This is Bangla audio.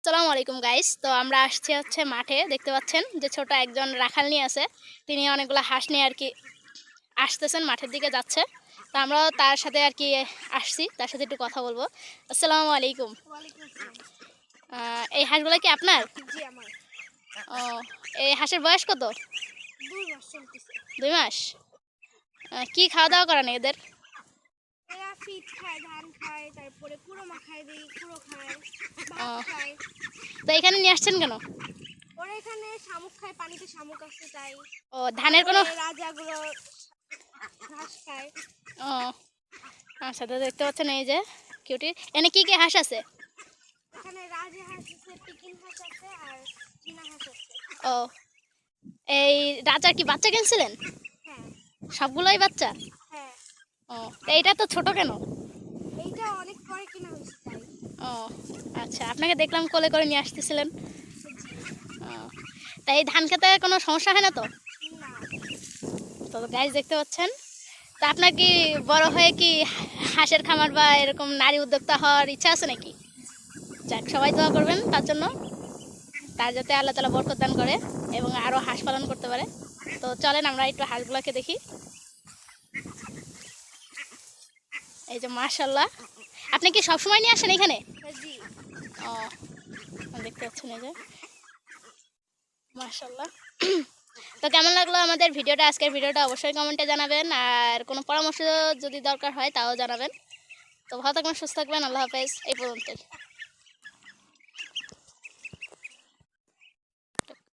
আসসালামু আলাইকুম গাইস। তো আমরা আসছি হচ্ছে মাঠে, দেখতে পাচ্ছেন যে ছোট একজন রাখাল নিয়ে আছে। তিনি অনেকগুলো হাঁস নিয়ে আর কি আসতেছেন, মাঠের দিকে যাচ্ছে। তো আমরাও তার সাথে আর কি আসছি, তার সাথে একটু কথা বলবো। আসসালামু আলাইকুম। ওয়ালাইকুম আসসালাম। এই হাঁসগুলো কি আপনার? জি আমার। ও, এই হাঁসের বয়স কত? 2 মাস চলতেছে। 2 মাস। কি খাওয়া দাওয়া করান এদের? এরা ফিট খায়, ধান খায়, তারপরে কুড়ো মাখায় দিই, কুড়ো খায়, ও, ভাত খায়। তো এখানে নিয়ে আসছেন কেন? ওরা এখানে শামুক খায়, পানিতে শামুক আছে তাই। ও, ধানের কোনো রাজাগুলো ঘাস খায়। ও আচ্ছা, তো দেখতে পাচ্ছেন এই যে কিউটি। এনে কি কি হাঁস আছে? এখানে রাজা হাঁস আছে, পিকিন হাঁস আছে আর চীনা হাঁস আছে। ও, এই রাজার কি বাচ্চা কিনছিলেন? হ্যাঁ। সবগুলোই বাচ্চা? হ্যাঁ। ও, তো এইটা তো ছোট কেন? এইটা অনেক পরে কিনা হয়েছে তাই। ও আচ্ছা, আপনাকে দেখলাম কোলে করে নিয়ে আসতেছিলেন। জি। ও, তাই এই ধান খেতে কোনো সমস্যা হয় না তো? না। তো গাইজ দেখতে পাচ্ছেন। তো আপনার কি বড় হয়ে কি হাঁসের খামার বা এরকম নারী উদ্যোক্তা হওয়ার ইচ্ছা আছে নাকি? যাক, সবাই দোয়া করবেন তার জন্য, তার যাতে আল্লাহ তাআলা বরকত দান করে এবং আরও হাঁস পালন করতে পারে। তো চলেন আমরা একটু হাঁসগুলোকে দেখি। এই যে মাশাল্লাহ, আপনি কি সবসময় নিয়ে আসেন এখানে? জি। ও, দেখতে পাচ্ছেন এই যে মাশাল্লাহ। তো কেমন লাগলো আমাদের ভিডিওটা, আজকের ভিডিওটা অবশ্যই কমেন্টে জানাবেন, আর কোনো পরামর্শ যদি দরকার হয় তাও জানাবেন। তো ভালো থাকবেন, সুস্থ থাকবেন, আল্লাহ হাফেজ, এই পর্যন্তই।